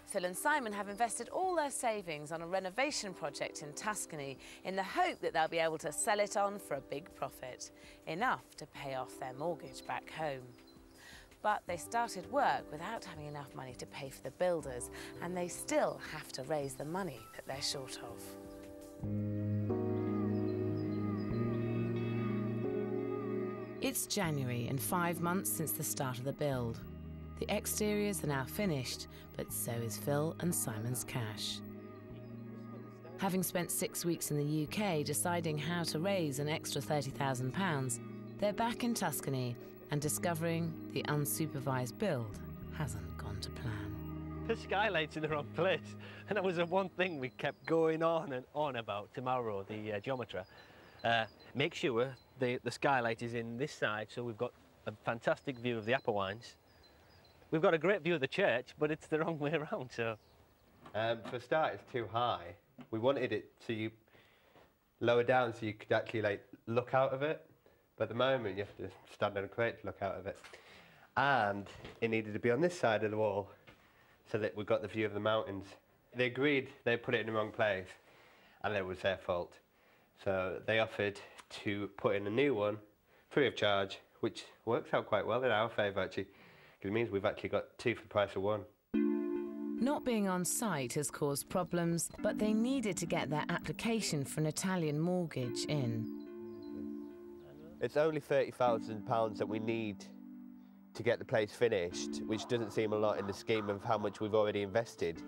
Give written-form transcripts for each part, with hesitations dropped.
Phil and Simon have invested all their savings on a renovation project in Tuscany in the hope that they'll be able to sell it on for a big profit, enough to pay off their mortgage back home. But they started work without having enough money to pay for the builders, and they still have to raise the money that they're short of. It's January and 5 months since the start of the build. The exteriors are now finished, but so is Phil and Simon's cash. Having spent 6 weeks in the UK deciding how to raise an extra £30,000, they're back in Tuscany and discovering the unsupervised build hasn't gone to plan. The skylight's in the wrong place, and that was the one thing we kept going on and on about to Mauro, the geometer. Make sure the skylight is in this side, so we've got a fantastic view of the Apennines. We've got a great view of the church, but it's the wrong way around, so... For a start, it's too high. We wanted it so you lower down so you could actually, like, look out of it. But at the moment, you have to stand on a crate to look out of it. And it needed to be on this side of the wall so that we got the view of the mountains. They agreed they put it in the wrong place, and it was their fault. So they offered to put in a new one, free of charge, which works out quite well in our favour, actually. It means we've actually got two for the price of one. Not being on site has caused problems, but they needed to get their application for an Italian mortgage in. It's only £30,000 that we need to get the place finished, which doesn't seem a lot in the scheme of how much we've already invested.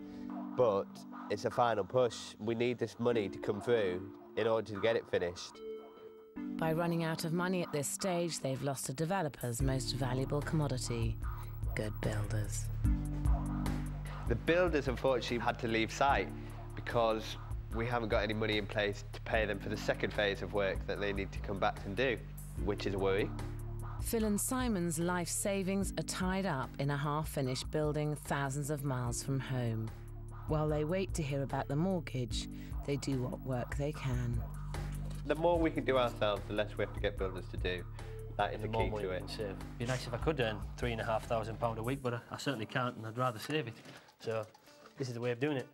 But it's a final push. We need this money to come through in order to get it finished. By running out of money at this stage, they've lost a developer's most valuable commodity: good builders. The builders, unfortunately, had to leave site because we haven't got any money in place to pay them for the second phase of work that they need to come back and do, which is a worry. Phil and Simon's life savings are tied up in a half-finished building thousands of miles from home. While they wait to hear about the mortgage, they do what work they can. The more we can do ourselves, the less we have to get builders to do. That is the key to it. It'd be nice if I could earn £3,500 a week, but I certainly can't, and I'd rather save it. So this is the way of doing it.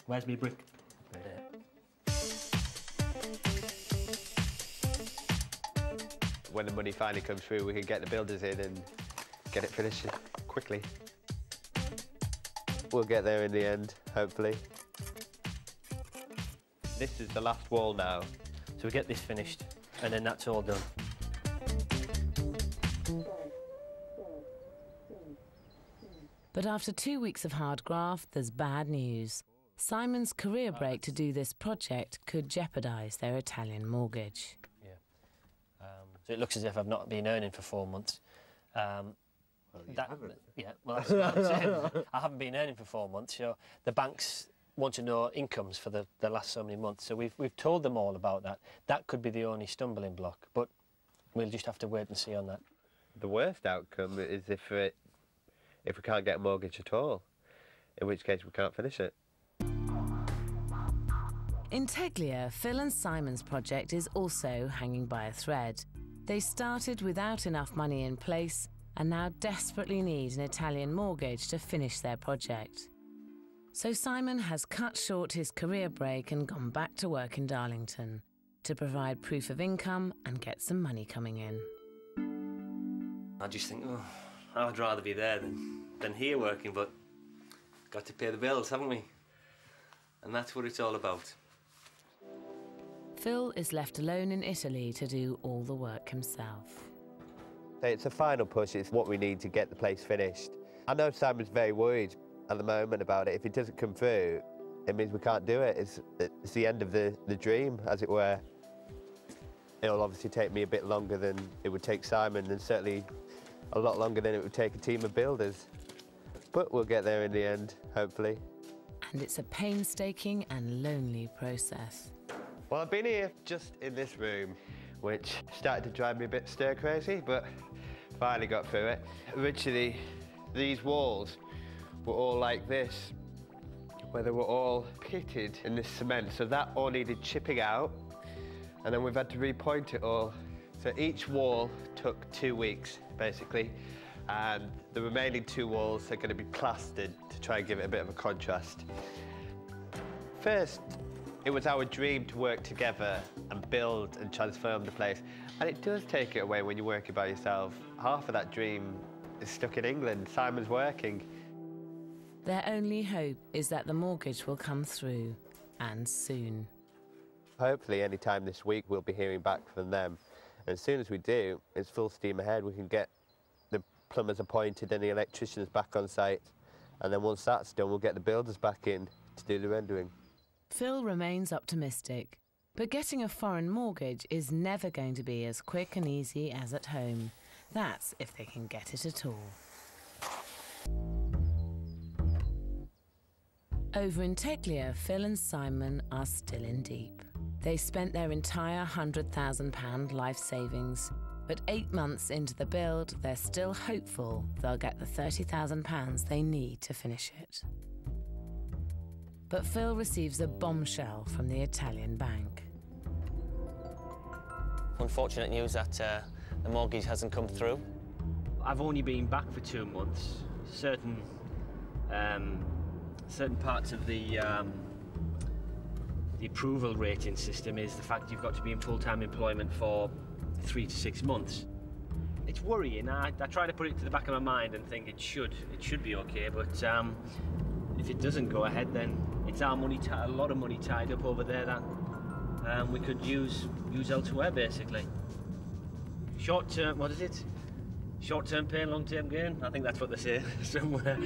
Where's me brick? Right there. When the money finally comes through, we can get the builders in and get it finished quickly. We'll get there in the end, hopefully. This is the last wall now. So we get this finished, and then that's all done. But after 2 weeks of hard graft, there's bad news. Simon's career break to do this project could jeopardise their Italian mortgage. Yeah. So it looks as if I've not been earning for 4 months. Well, you haven't. Yeah, well, that's what I'm saying. I haven't been earning for 4 months, so the banks want to know incomes for the last so many months. So we've told them all about that. That could be the only stumbling block, but we'll just have to wait and see on that. The worst outcome is if we can't get a mortgage at all, in which case we can't finish it. In Teglia, Phil and Simon's project is also hanging by a thread. They started without enough money in place and now desperately need an Italian mortgage to finish their project. So Simon has cut short his career break and gone back to work in Darlington to provide proof of income and get some money coming in. I just think, oh, I'd rather be there than here working, but got to pay the bills, haven't we? And that's what it's all about. Phil is left alone in Italy to do all the work himself. It's a final push. It's what we need to get the place finished. I know Simon's very worried at the moment about it. If it doesn't come through, it means we can't do it. It's the end of the dream, as it were. It'll obviously take me a bit longer than it would take Simon, and certainly a lot longer than it would take a team of builders. But we'll get there in the end, hopefully. And it's a painstaking and lonely process. Well, I've been here just in this room, which started to drive me a bit stir-crazy, but finally got through it. Originally, these walls were all like this, where they were all pitted in this cement, so that all needed chipping out, and then we've had to repoint it all. So each wall took 2 weeks, basically, and the remaining 2 walls are going to be plastered to try and give it a bit of a contrast. First, it was our dream to work together and build and transform the place, and it does take it away when you're working by yourself. Half of that dream is stuck in England. Simon's working. Their only hope is that the mortgage will come through, and soon. Hopefully any time this week we'll be hearing back from them. And as soon as we do, it's full steam ahead. We can get the plumbers appointed and the electricians back on site. And then once that's done, we'll get the builders back in to do the rendering. Phil remains optimistic, but getting a foreign mortgage is never going to be as quick and easy as at home. That's if they can get it at all. Over in Teglia, Phil and Simon are still in deep. They spent their entire £100,000 life savings, but 8 months into the build, they're still hopeful they'll get the £30,000 they need to finish it. But Phil receives a bombshell from the Italian bank. Unfortunate news that the mortgage hasn't come through. I've only been back for 2 months. Certain parts of the approval rating system is the fact you've got to be in full-time employment for 3 to 6 months. It's worrying. I try to put it to the back of my mind and think it should be okay, but if it doesn't go ahead, then it's our money, a lot of money tied up over there that we could use elsewhere, basically. Short-term, what is it? Short-term pain, long-term gain? I think that's what they say somewhere.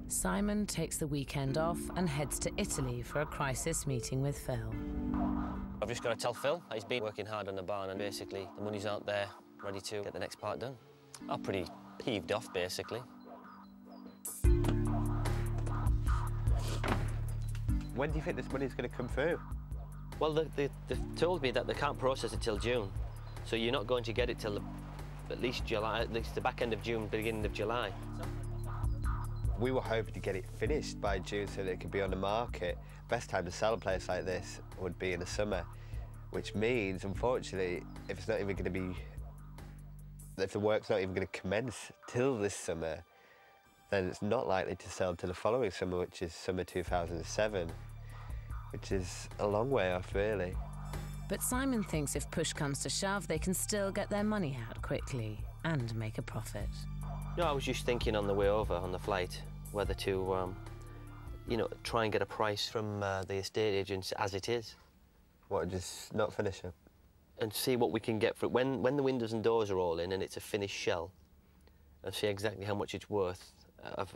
Simon takes the weekend off and heads to Italy for a crisis meeting with Phil. I've just got to tell Phil he's been working hard on the barn and basically the money's out there ready to get the next part done. I'm pretty peeved off, basically. When do you think this money's going to come through? Well, they've told me that they can't process it till June, so you're not going to get it till at least July, at least the back end of June, beginning of July. We were hoping to get it finished by June so that it could be on the market. Best time to sell a place like this would be in the summer, which means, unfortunately, if the work's not even going to commence till this summer, then it's not likely to sell till the following summer, which is summer 2007, which is a long way off, really. But Simon thinks if push comes to shove, they can still get their money out quickly and make a profit. No, I was just thinking on the way over, on the flight, whether to, try and get a price from the estate agents as it is. What, just not finish it? And see what we can get for it. When the windows and doors are all in and it's a finished shell, and see exactly how much it's worth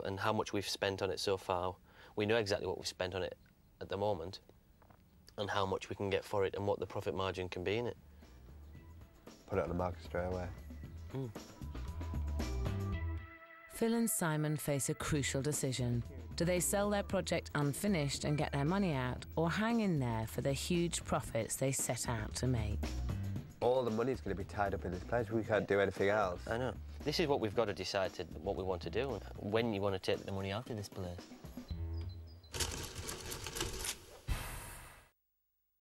and how much we've spent on it so far. We know exactly what we've spent on it at the moment and how much we can get for it and what the profit margin can be in it. Put it on the market straight away. Mm. Phil and Simon face a crucial decision. Do they sell their project unfinished and get their money out, or hang in there for the huge profits they set out to make? All the money's going to be tied up in this place. We can't do anything else. I know. This is what we've got to decide what we want to do, when you want to take the money out of this place.